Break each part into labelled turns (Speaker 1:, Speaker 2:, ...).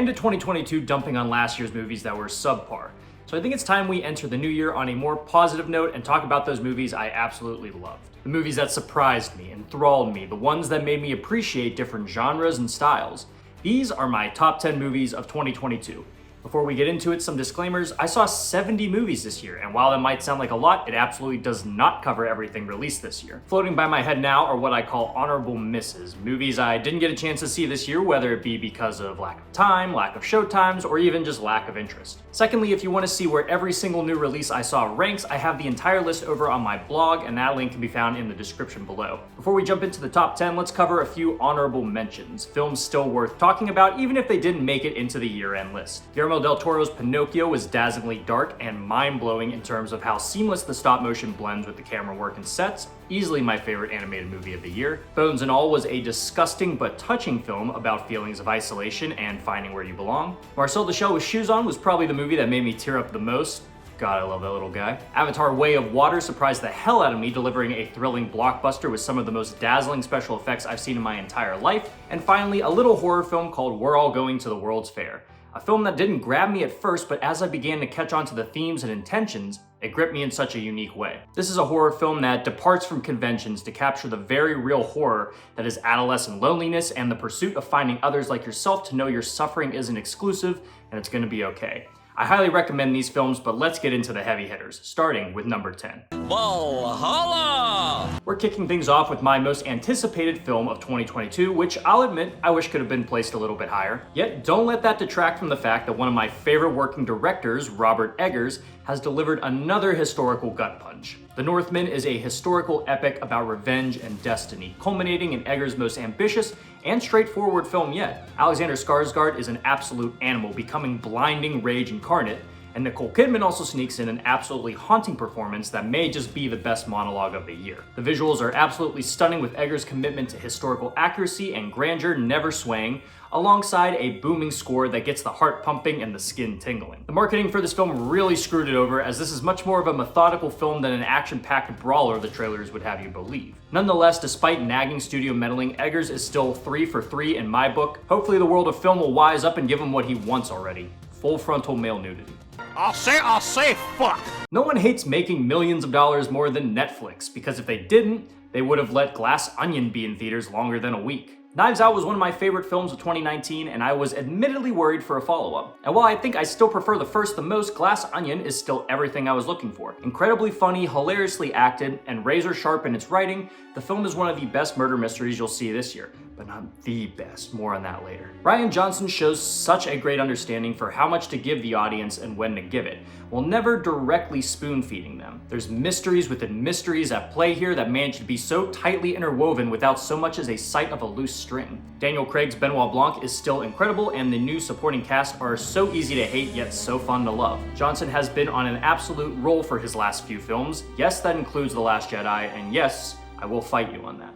Speaker 1: ended 2022 dumping on last year's movies that were subpar. So I think it's time we enter the new year on a more positive note and talk about those movies I absolutely loved. The movies that surprised me, enthralled me, the ones that made me appreciate different genres and styles. These are my top 10 movies of 2022. Before we get into it, some disclaimers. I saw 70 movies this year, and while that might sound like a lot, it absolutely does not cover everything released this year. Floating by my head now are what I call honorable misses. Movies I didn't get a chance to see this year, whether it be because of lack of time, lack of showtimes, or even just lack of interest. Secondly, if you want to see where every single new release I saw ranks, I have the entire list over on my blog, and that link can be found in the description below. Before we jump into the top 10, let's cover a few honorable mentions. Films still worth talking about, even if they didn't make it into the year-end list. Guillermo del Toro's Pinocchio was dazzlingly dark and mind-blowing in terms of how seamless the stop motion blends with the camera work and sets. Easily my favorite animated movie of the year. Bones and All was a disgusting but touching film about feelings of isolation and finding where you belong. Marcel the Shell with Shoes On was probably the movie that made me tear up the most. God, I love that little guy. Avatar: Way of Water surprised the hell out of me, delivering a thrilling blockbuster with some of the most dazzling special effects I've seen in my entire life. And finally, a little horror film called We're All Going to the World's Fair. A film that didn't grab me at first, but as I began to catch on to the themes and intentions, it gripped me in such a unique way. This is a horror film that departs from conventions to capture the very real horror that is adolescent loneliness and the pursuit of finding others like yourself to know your suffering isn't exclusive and it's gonna be okay. I highly recommend these films, but let's get into the heavy hitters, starting with number 10. Valhalla! We're kicking things off with my most anticipated film of 2022, which I'll admit I wish could have been placed a little bit higher. Yet don't let that detract from the fact that one of my favorite working directors, Robert Eggers, has delivered another historical gut punch. The Northman is a historical epic about revenge and destiny, culminating in Eggers' most ambitious and straightforward film yet. Alexander Skarsgård is an absolute animal, becoming blinding rage incarnate, and Nicole Kidman also sneaks in an absolutely haunting performance that may just be the best monologue of the year. The visuals are absolutely stunning, with Eggers' commitment to historical accuracy and grandeur never swaying, alongside a booming score that gets the heart pumping and the skin tingling. The marketing for this film really screwed it over, as this is much more of a methodical film than an action-packed brawler the trailers would have you believe. Nonetheless, despite nagging studio meddling, Eggers is still 3 for 3 in my book. Hopefully the world of film will wise up and give him what he wants already: full frontal male nudity.
Speaker 2: I'll say fuck!
Speaker 1: No one hates making millions of dollars more than Netflix, because if they didn't, they would have let Glass Onion be in theaters longer than a week. Knives Out was one of my favorite films of 2019, and I was admittedly worried for a follow-up. And while I think I still prefer the first the most, Glass Onion is still everything I was looking for. Incredibly funny, hilariously acted, and razor sharp in its writing, the film is one of the best murder mysteries you'll see this year. But not the best, more on that later. Rian Johnson shows such a great understanding for how much to give the audience and when to give it, while never directly spoon-feeding them. There's mysteries within mysteries at play here that manage to be so tightly interwoven without so much as a sight of a loose string. Daniel Craig's Benoit Blanc is still incredible, and the new supporting cast are so easy to hate yet so fun to love. Johnson has been on an absolute roll for his last few films. Yes, that includes The Last Jedi, and yes, I will fight you on that.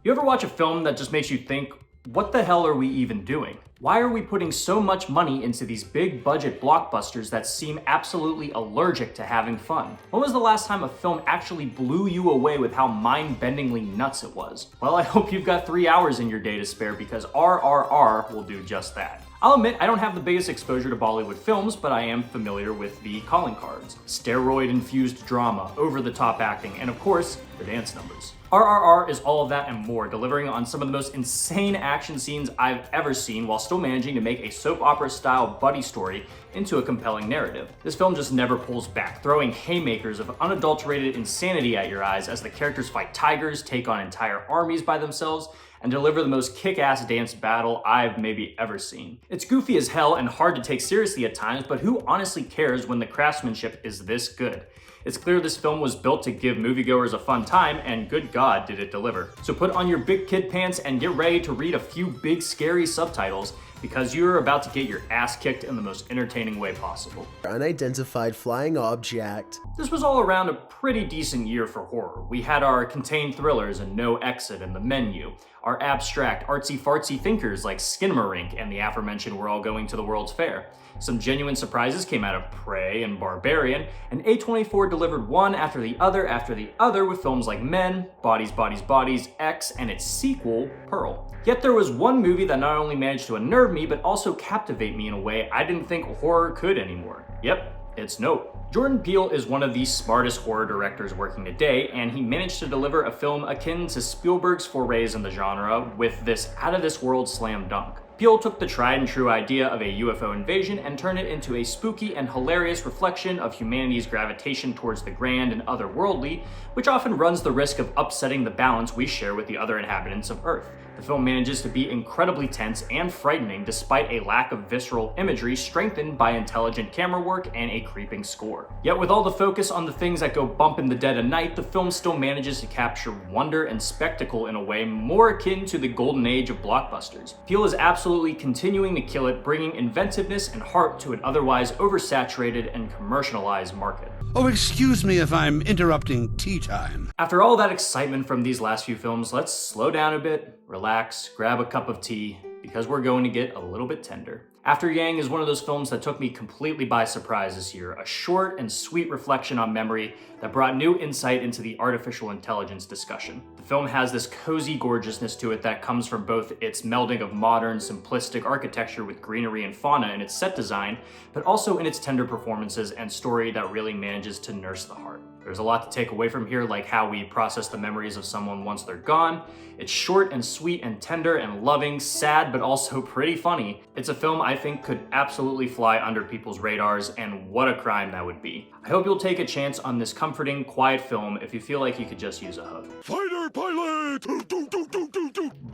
Speaker 1: You ever watch a film that just makes you think, what the hell are we even doing? Why are we putting so much money into these big budget blockbusters that seem absolutely allergic to having fun? When was the last time a film actually blew you away with how mind-bendingly nuts it was? Well, I hope you've got 3 hours in your day to spare, because RRR will do just that. I'll admit I don't have the biggest exposure to Bollywood films, but I am familiar with the calling cards: steroid-infused drama, over-the-top acting, and of course, the dance numbers. RRR is all of that and more, delivering on some of the most insane action scenes I've ever seen while still managing to make a soap opera-style buddy story into a compelling narrative. This film just never pulls back, throwing haymakers of unadulterated insanity at your eyes as the characters fight tigers, take on entire armies by themselves, and deliver the most kick-ass dance battle I've maybe ever seen. It's goofy as hell and hard to take seriously at times, but who honestly cares when the craftsmanship is this good? It's clear this film was built to give moviegoers a fun time, and good God, did it deliver. So put on your big kid pants and get ready to read a few big scary subtitles, because you're about to get your ass kicked in the most entertaining way possible.
Speaker 3: Unidentified flying object.
Speaker 1: This was all around a pretty decent year for horror. We had our contained thrillers and No Exit and The Menu, are abstract, artsy-fartsy thinkers like Skinamarink and the aforementioned We're All Going to the World's Fair. Some genuine surprises came out of Prey and Barbarian, and A24 delivered one after the other with films like Men, Bodies, Bodies, Bodies, X, and its sequel, Pearl. Yet there was one movie that not only managed to unnerve me, but also captivate me in a way I didn't think horror could anymore. Yep, it's Nope. Jordan Peele is one of the smartest horror directors working today, and he managed to deliver a film akin to Spielberg's forays in the genre with this out-of-this-world slam dunk. Peele took the tried and true idea of a UFO invasion and turned it into a spooky and hilarious reflection of humanity's gravitation towards the grand and otherworldly, which often runs the risk of upsetting the balance we share with the other inhabitants of Earth. The film manages to be incredibly tense and frightening despite a lack of visceral imagery strengthened by intelligent camera work and a creeping score. Yet with all the focus on the things that go bump in the dead of night, the film still manages to capture wonder and spectacle in a way more akin to the golden age of blockbusters. Peele is absolutely continuing to kill it, bringing inventiveness and heart to an otherwise oversaturated and commercialized market.
Speaker 4: Oh, excuse me if I'm interrupting tea time.
Speaker 1: After all that excitement from these last few films, let's slow down a bit, relax, grab a cup of tea, because we're going to get a little bit tender. After Yang is one of those films that took me completely by surprise this year, a short and sweet reflection on memory that brought new insight into the artificial intelligence discussion. The film has this cozy gorgeousness to it that comes from both its melding of modern, simplistic architecture with greenery and fauna in its set design, but also in its tender performances and story that really manages to nurse the heart. There's a lot to take away from here, like how we process the memories of someone once they're gone. It's short and sweet and tender and loving, sad, but also pretty funny. It's a film I think could absolutely fly under people's radars, and what a crime that would be. I hope you'll take a chance on this comforting, quiet film if you feel like you could just use a hug.
Speaker 4: Fighter pilot!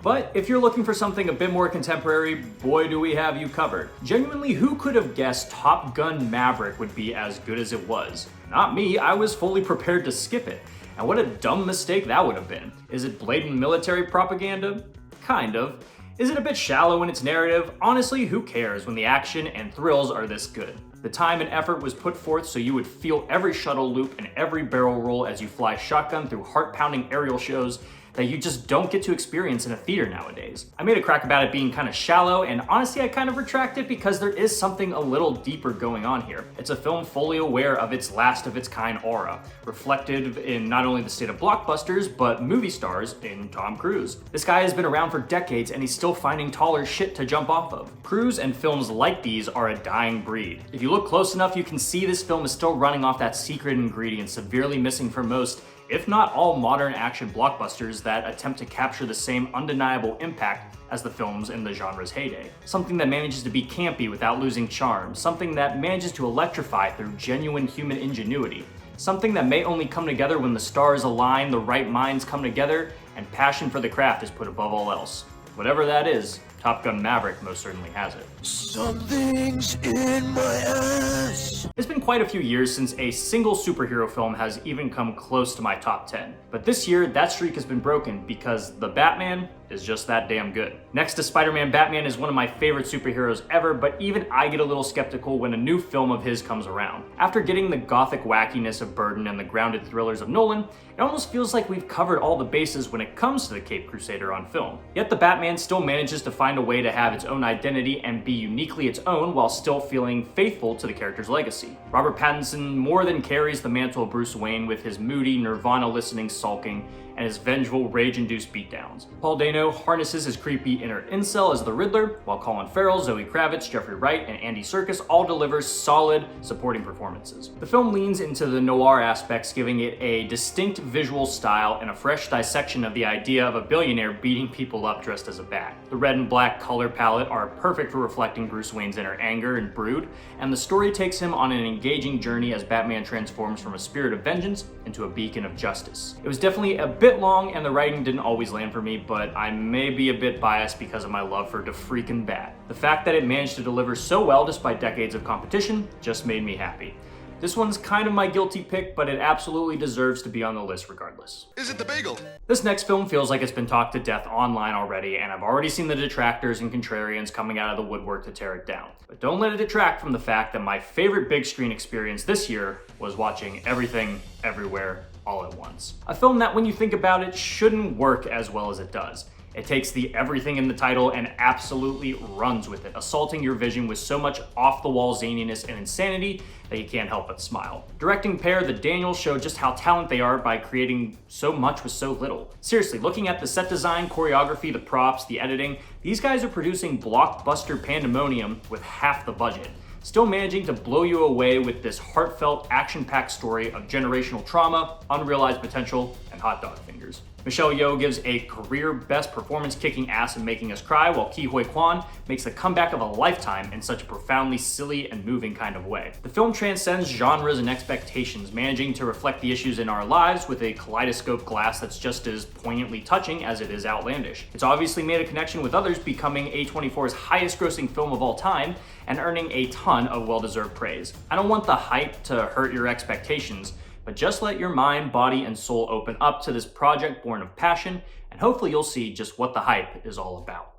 Speaker 1: But if you're looking for something a bit more contemporary, boy do we have you covered. Genuinely, who could have guessed Top Gun Maverick would be as good as it was? Not me, I was fully prepared to skip it. And what a dumb mistake that would have been. Is it blatant military propaganda? Kind of. Is it a bit shallow in its narrative? Honestly, who cares when the action and thrills are this good? The time and effort was put forth so you would feel every shuttle loop and every barrel roll as you fly shotgun through heart-pounding aerial shows that you just don't get to experience in a theater nowadays. I made a crack about it being kind of shallow, and honestly I kind of retract it because there is something a little deeper going on here. It's a film fully aware of its last of its kind aura, reflected in not only the state of blockbusters, but movie stars in Tom Cruise. This guy has been around for decades and he's still finding taller shit to jump off of. Cruise and films like these are a dying breed. If you look close enough, you can see this film is still running off that secret ingredient severely missing from most, if not all, modern action blockbusters that attempt to capture the same undeniable impact as the films in the genre's heyday. Something that manages to be campy without losing charm, something that manages to electrify through genuine human ingenuity, something that may only come together when the stars align, the right minds come together, and passion for the craft is put above all else. Whatever that is, Top Gun Maverick most certainly has it.
Speaker 4: Something's in my ass.
Speaker 1: It's been quite a few years since a single superhero film has even come close to my top 10. But this year, that streak has been broken because The Batman is just that damn good. Next to Spider-Man, Batman is one of my favorite superheroes ever, but even I get a little skeptical when a new film of his comes around. After getting the gothic wackiness of Burton and the grounded thrillers of Nolan, it almost feels like we've covered all the bases when it comes to the Caped Crusader on film. Yet The Batman still manages to find a way to have its own identity and be uniquely its own while still feeling faithful to the character's legacy. Robert Pattinson more than carries the mantle of Bruce Wayne with his moody, Nirvana-listening sulking and his vengeful, rage-induced beatdowns. Paul Dano harnesses his creepy inner incel as the Riddler, while Colin Farrell, Zoe Kravitz, Jeffrey Wright, and Andy Serkis all deliver solid supporting performances. The film leans into the noir aspects, giving it a distinct visual style and a fresh dissection of the idea of a billionaire beating people up dressed as a bat. The red and black color palette are perfect for reflecting Bruce Wayne's inner anger and brood, and the story takes him on an engaging journey as Batman transforms from a spirit of vengeance into a beacon of justice. It was definitely a bit long and the writing didn't always land for me, but I may be a bit biased because of my love for the freaking bat. The fact that it managed to deliver so well despite decades of competition just made me happy. This one's kind of my guilty pick, but it absolutely deserves to be on the list regardless.
Speaker 4: Is it the bagel?
Speaker 1: This next film feels like it's been talked to death online already, and I've already seen the detractors and contrarians coming out of the woodwork to tear it down. But don't let it detract from the fact that my favorite big screen experience this year was watching Everything, Everywhere, All at Once. A film that, when you think about it, shouldn't work as well as it does. It takes the everything in the title and absolutely runs with it, assaulting your vision with so much off-the-wall zaniness and insanity that you can't help but smile. Directing pair, the Daniels show just how talented they are by creating so much with so little. Seriously, looking at the set design, choreography, the props, the editing, these guys are producing blockbuster pandemonium with half the budget, still managing to blow you away with this heartfelt, action-packed story of generational trauma, unrealized potential, and hot dog fingers. Michelle Yeoh gives a career best performance kicking ass and making us cry, while Ke Huy Quan makes the comeback of a lifetime in such a profoundly silly and moving kind of way. The film transcends genres and expectations, managing to reflect the issues in our lives with a kaleidoscope glass that's just as poignantly touching as it is outlandish. It's obviously made a connection with others, becoming A24's highest grossing film of all time and earning a ton of well-deserved praise. I don't want the hype to hurt your expectations, but just let your mind, body, and soul open up to this project born of passion, and hopefully you'll see just what the hype is all about.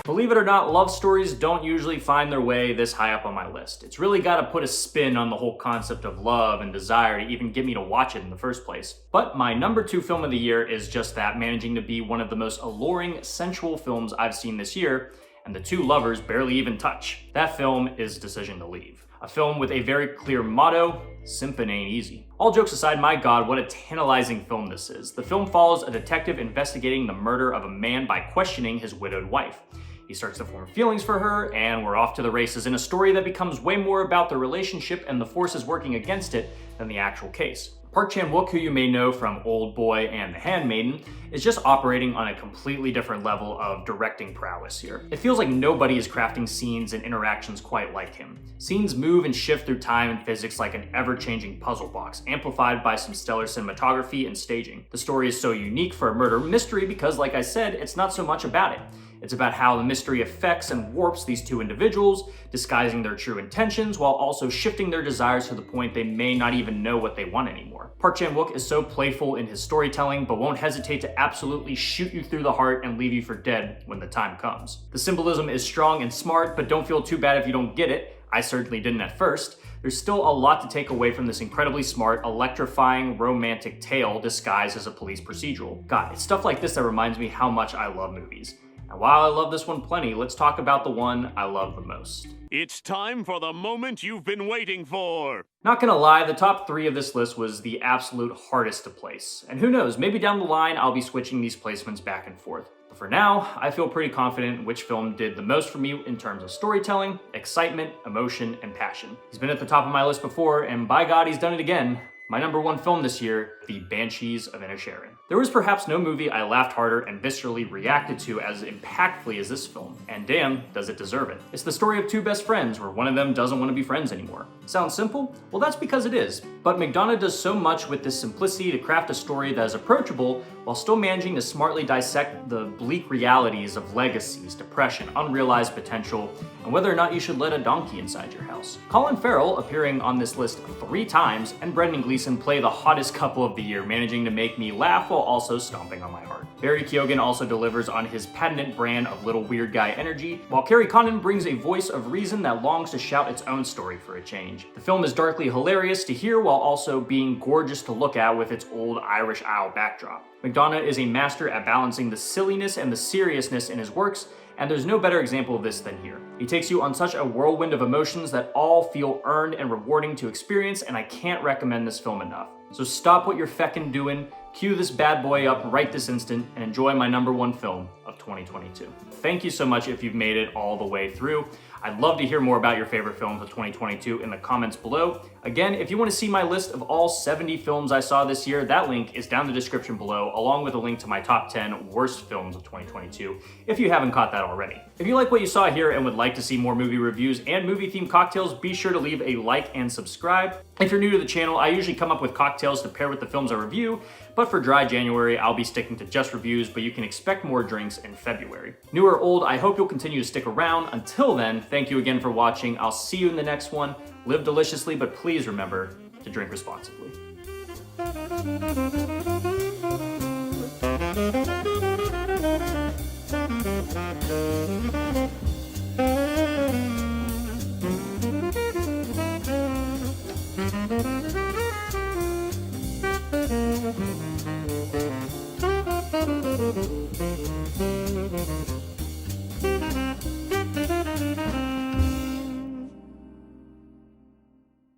Speaker 1: Believe it or not, love stories don't usually find their way this high up on my list. It's really got to put a spin on the whole concept of love and desire to even get me to watch it in the first place. But my number 2 film of the year is just that, managing to be one of the most alluring, sensual films I've seen this year, and the two lovers barely even touch. That film is Decision to Leave. A film with a very clear motto: simpin' ain't easy. All jokes aside, my god, what a tantalizing film this is. The film follows a detective investigating the murder of a man by questioning his widowed wife. He starts to form feelings for her, and we're off to the races in a story that becomes way more about the relationship and the forces working against it than the actual case. Park Chan-wook, who you may know from Old Boy and The Handmaiden, is just operating on a completely different level of directing prowess here. It feels like nobody is crafting scenes and interactions quite like him. Scenes move and shift through time and physics like an ever-changing puzzle box, amplified by some stellar cinematography and staging. The story is so unique for a murder mystery because, like I said, it's not so much about it. It's about how the mystery affects and warps these two individuals, disguising their true intentions while also shifting their desires to the point they may not even know what they want anymore. Park Chan-wook is so playful in his storytelling, but won't hesitate to absolutely shoot you through the heart and leave you for dead when the time comes. The symbolism is strong and smart, but don't feel too bad if you don't get it. I certainly didn't at first. There's still a lot to take away from this incredibly smart, electrifying, romantic tale disguised as a police procedural. God, it's stuff like this that reminds me how much I love movies. And while I love this one plenty, let's talk about the one I love the most.
Speaker 2: It's time for the moment you've been waiting for.
Speaker 1: Not gonna lie, the top 3 of this list was the absolute hardest to place. And who knows, maybe down the line I'll be switching these placements back and forth. But for now, I feel pretty confident in which film did the most for me in terms of storytelling, excitement, emotion, and passion. He's been at the top of my list before, and by God, he's done it again. My number 1 film this year, The Banshees of Inisherin. There was perhaps no movie I laughed harder and viscerally reacted to as impactfully as this film, and damn, does it deserve it. It's the story of 2 best friends where one of them doesn't want to be friends anymore. Sounds simple? Well, that's because it is. But McDonough does so much with this simplicity to craft a story that is approachable while still managing to smartly dissect the bleak realities of legacies, depression, unrealized potential, and whether or not you should let a donkey inside your house. Colin Farrell, appearing on this list 3 times, and Brendan Gleeson play the hottest couple of the year, managing to make me laugh while also stomping on my heart. Barry Keoghan also delivers on his patented brand of little weird guy energy, while Carrie Condon brings a voice of reason that longs to shout its own story for a change. The film is darkly hilarious to hear while also being gorgeous to look at with its old Irish Isle backdrop. McDonough is a master at balancing the silliness and the seriousness in his works, and there's no better example of this than here. He takes you on such a whirlwind of emotions that all feel earned and rewarding to experience, and I can't recommend this film enough. So stop what you're feckin' doing, cue this bad boy up right this instant, and enjoy my number 1 film of 2022. Thank you so much if you've made it all the way through. I'd love to hear more about your favorite films of 2022 in the comments below. Again, if you want to see my list of all 70 films I saw this year, that link is down in the description below, along with a link to my top 10 worst films of 2022, if you haven't caught that already. If you like what you saw here and would like to see more movie reviews and movie-themed cocktails, be sure to leave a like and subscribe. If you're new to the channel, I usually come up with cocktails to pair with the films I review, but for dry January, I'll be sticking to just reviews, but you can expect more drinks in February. New or old, I hope you'll continue to stick around. Until then, thank you again for watching. I'll see you in the next one. Live deliciously, but please remember to drink responsibly.